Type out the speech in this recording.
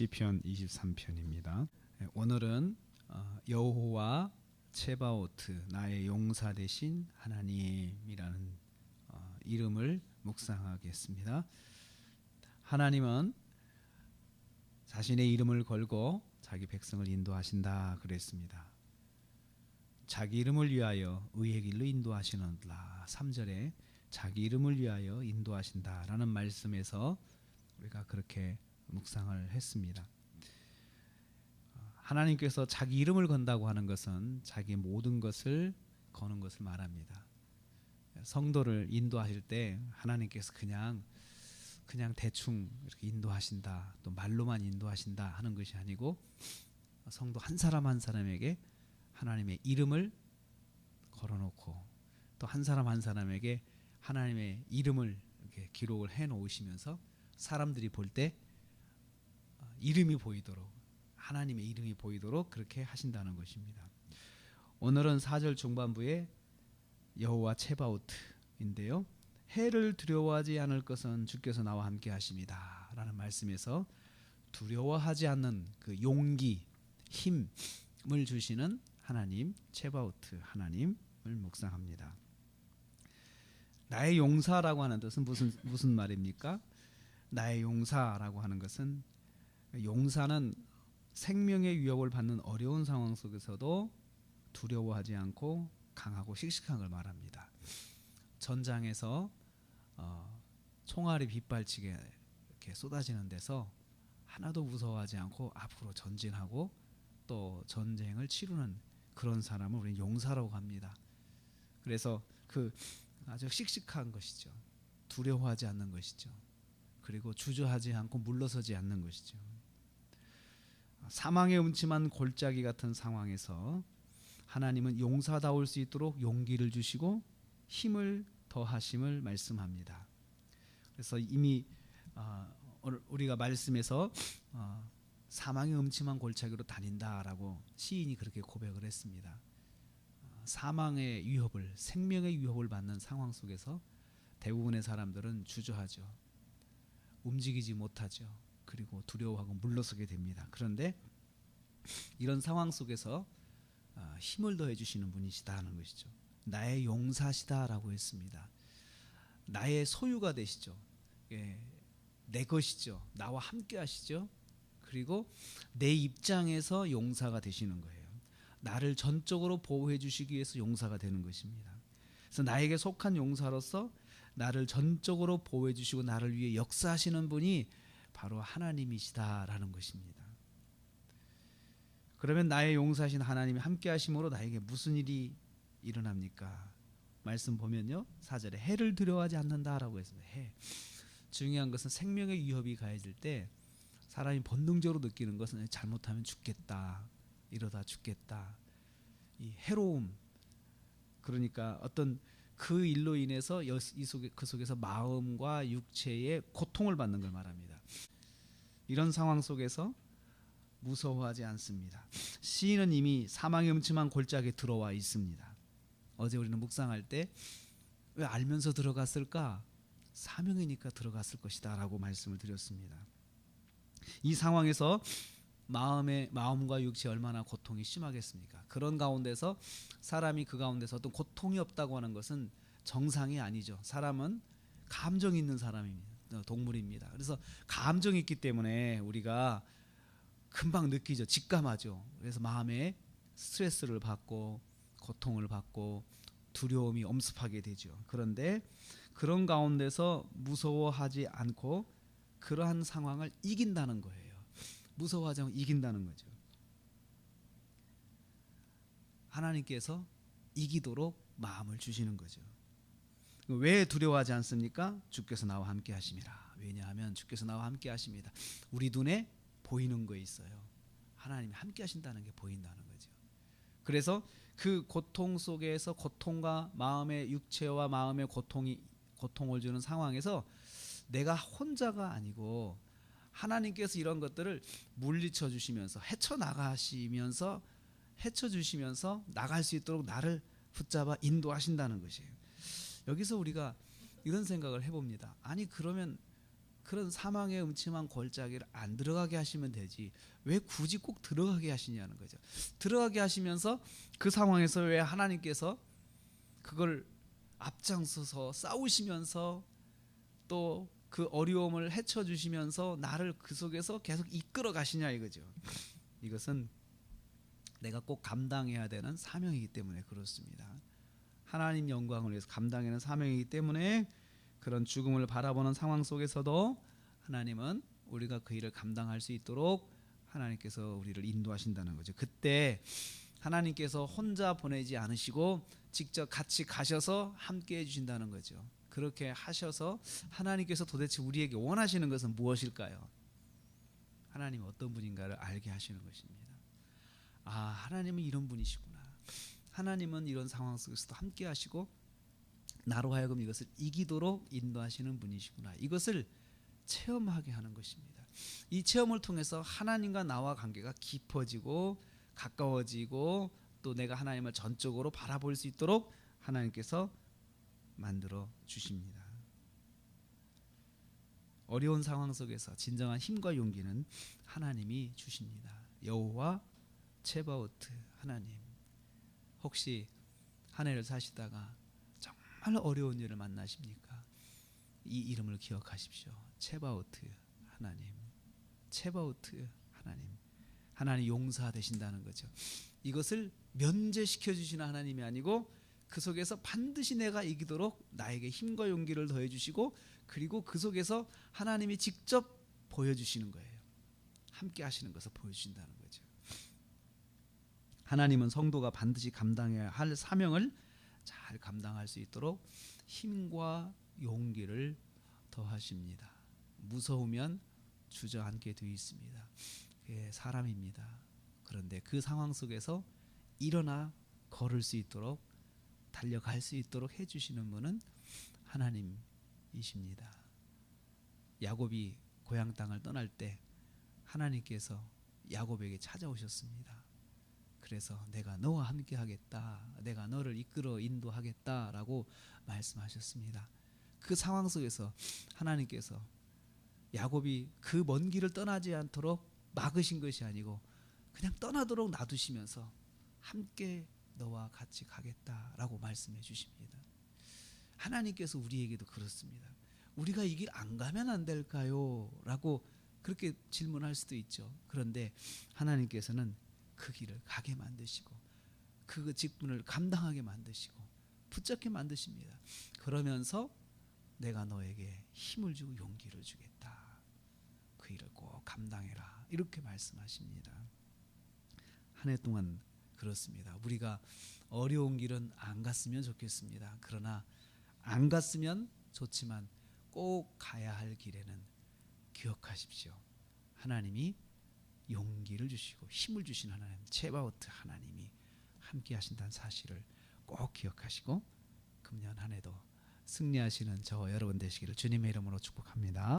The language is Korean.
시편 23편입니다. 오늘은 여호와 체바오트, 나의 용사 되신 하나님이라는 이름을 묵상하겠습니다. 하나님은 자신의 이름을 걸고 자기 백성을 인도하신다 그랬습니다. 자기 이름을 위하여 의의 길로 인도하시는라. 3절에 자기 이름을 위하여 인도하신다라는 말씀에서 우리가 그렇게 묵상을 했습니다. 하나님께서 자기 이름을 건다고 하는 것은 자기 모든 것을 거는 것을 말합니다. 성도를 인도하실 때 하나님께서 그냥 대충 이렇게 인도하신다, 또 말로만 인도하신다 하는 것이 아니고 성도 한 사람 한 사람에게 하나님의 이름을 걸어놓고 또 한 사람 한 사람에게 하나님의 이름을 이렇게 기록을 해 놓으시면서 사람들이 볼 때 이름이 보이도록, 하나님의 이름이 보이도록 그렇게 하신다는 것입니다. 오늘은 4절 중반부에 여호와 체바오트인데요, 해를 두려워하지 않을 것은 주께서 나와 함께 하십니다 라는 말씀에서 두려워하지 않는 그 용기, 힘을 주시는 하나님, 체바오트 하나님을 묵상합니다. 나의 용사라고 하는 뜻은 무슨 말입니까? 나의 용사라고 하는 것은, 용사는 생명의 위협을 받는 어려운 상황 속에서도 두려워하지 않고 강하고 씩씩한 걸 말합니다. 전장에서 총알이 빗발치게 이렇게 쏟아지는 데서 하나도 무서워하지 않고 앞으로 전진하고 또 전쟁을 치르는 그런 사람을 우리는 용사라고 합니다. 그래서 그 아주 씩씩한 것이죠. 두려워하지 않는 것이죠. 그리고 주저하지 않고 물러서지 않는 것이죠. 사망의 음침한 골짜기 같은 상황에서 하나님은 용사다울 수 있도록 용기를 주시고 힘을 더하심을 말씀합니다. 그래서 이미 우리가 말씀에서 사망의 음침한 골짜기로 다닌다라고 시인이 그렇게 고백을 했습니다. 사망의 위협을, 생명의 위협을 받는 상황 속에서 대부분의 사람들은 주저하죠. 움직이지 못하죠. 그리고 두려워하고 물러서게 됩니다. 그런데 이런 상황 속에서 힘을 더해 주시는 분이시다 하는 것이죠. 나의 용사시다라고 했습니다. 나의 소유가 되시죠. 내 것이죠. 나와 함께 하시죠. 그리고 내 입장에서 용사가 되시는 거예요. 나를 전적으로 보호해 주시기 위해서 용사가 되는 것입니다. 그래서 나에게 속한 용사로서 나를 전적으로 보호해 주시고 나를 위해 역사하시는 분이 바로 하나님이시다라는 것입니다. 그러면 나의 용사신 하나님이 함께 하심으로 나에게 무슨 일이 일어납니까? 말씀 보면요, 4절에 해를 두려워하지 않는다라고 했습니다. 해. 중요한 것은 생명의 위협이 가해질 때 사람이 본능적으로 느끼는 것은 잘못하면 죽겠다, 이러다 죽겠다, 이 해로움, 그러니까 어떤 그 일로 인해서 그 속에서 마음과 육체의 고통을 받는 걸 말합니다. 이런 상황 속에서 무서워하지 않습니다. 시인은 이미 사망의 음침한 골짜기에 들어와 있습니다. 어제 우리는 묵상할 때 왜 알면서 들어갔을까? 사명이니까 들어갔을 것이다 라고 말씀을 드렸습니다. 이 상황에서 마음과 육체에 얼마나 고통이 심하겠습니까? 그런 가운데서 사람이 그 가운데서 어떤 고통이 없다고 하는 것은 정상이 아니죠. 사람은 감정이 있는 사람입니다. 동물입니다. 그래서 감정이 있기 때문에 우리가 금방 느끼죠. 직감하죠. 그래서 마음에 스트레스를 받고 고통을 받고 두려움이 엄습하게 되죠. 그런데 그런 가운데서 무서워하지 않고 그러한 상황을 이긴다는 거예요. 무서워하지 않고 이긴다는 거죠. 하나님께서 이기도록 마음을 주시는 거죠. 왜 두려워하지 않습니까? 주께서 나와 함께 하심이라. 왜냐하면 주께서 나와 함께 하십니다. 우리 눈에 보이는 거 있어요. 하나님이 함께 하신다는 게 보인다는 거죠. 그래서 그 고통 속에서, 고통과 마음의, 육체와 마음의 고통을 주는 상황에서 내가 혼자가 아니고 하나님께서 이런 것들을 물리쳐 주시면서 헤쳐나가시면서 헤쳐주시면서 나갈 수 있도록 나를 붙잡아 인도하신다는 것이에요. 여기서 우리가 이런 생각을 해봅니다. 아니 그러면 그런 사망의 음침한 골짜기를 안 들어가게 하시면 되지 왜 굳이 꼭 들어가게 하시냐는 거죠. 들어가게 하시면서 그 상황에서 왜 하나님께서 그걸 앞장서서 싸우시면서 또 그 어려움을 헤쳐주시면서 나를 그 속에서 계속 이끌어 가시냐 이거죠. 이것은 내가 꼭 감당해야 되는 사명이기 때문에 그렇습니다. 하나님 영광을 위해서 감당해야 하는 사명이기 때문에 그런 죽음을 바라보는 상황 속에서도 하나님은 우리가 그 일을 감당할 수 있도록 하나님께서 우리를 인도하신다는 거죠. 그때 하나님께서 혼자 보내지 않으시고 직접 같이 가셔서 함께 해주신다는 거죠. 그렇게 하셔서 하나님께서 도대체 우리에게 원하시는 것은 무엇일까요? 하나님은 어떤 분인가를 알게 하시는 것입니다. 아, 하나님은 이런 분이시구나. 하나님은 이런 상황 속에서도 함께 하시고 나로 하여금 이것을 이기도록 인도하시는 분이시구나. 이것을 체험하게 하는 것입니다. 이 체험을 통해서 하나님과 나와 관계가 깊어지고 가까워지고 또 내가 하나님을 전적으로 바라볼 수 있도록 하나님께서 만들어 주십니다. 어려운 상황 속에서 진정한 힘과 용기는 하나님이 주십니다. 여호와 체바오트 하나님. 혹시 한 해를 사시다가 정말 어려운 일을 만나십니까? 이 이름을 기억하십시오. 체바오트 하나님. 체바오트 하나님. 하나님 용사 되신다는 거죠. 이것을 면제시켜 주시는 하나님이 아니고 그 속에서 반드시 내가 이기도록 나에게 힘과 용기를 더해 주시고 그리고 그 속에서 하나님이 직접 보여주시는 거예요. 함께 하시는 것을 보여주신다는 거죠. 하나님은 성도가 반드시 감당해야 할 사명을 잘 감당할 수 있도록 힘과 용기를 더하십니다. 무서우면 주저앉게 되어 있습니다. 그게 사람입니다. 그런데 그 상황 속에서 일어나 걸을 수 있도록 달려갈 수 있도록 해주시는 분은 하나님이십니다. 야곱이 고향 땅을 떠날 때 하나님께서 야곱에게 찾아오셨습니다. 그래서 내가 너와 함께 하겠다. 내가 너를 이끌어 인도하겠다라고 말씀하셨습니다. 그 상황 속에서 하나님께서 야곱이 그 먼 길을 떠나지 않도록 막으신 것이 아니고 그냥 떠나도록 놔두시면서 함께 너와 같이 가겠다라고 말씀해 주십니다. 하나님께서 우리에게도 그렇습니다. 우리가 이 길 안 가면 안 될까요? 라고 그렇게 질문할 수도 있죠. 그런데 하나님께서는 그 길을 가게 만드시고 그 직분을 감당하게 만드시고 붙잡게 만드십니다. 그러면서 내가 너에게 힘을 주고 용기를 주겠다. 그 일을 꼭 감당해라. 이렇게 말씀하십니다. 한 해 동안 그렇습니다. 우리가 어려운 길은 안 갔으면 좋겠습니다. 그러나 안 갔으면 좋지만 꼭 가야 할 길에는 기억하십시오. 하나님이 용기를 주시고 힘을 주신 하나님, 체바오트 하나님이 함께 하신다는 사실을 꼭 기억하시고 금년 한 해도 승리하시는 저와 여러분 되시기를 주님의 이름으로 축복합니다.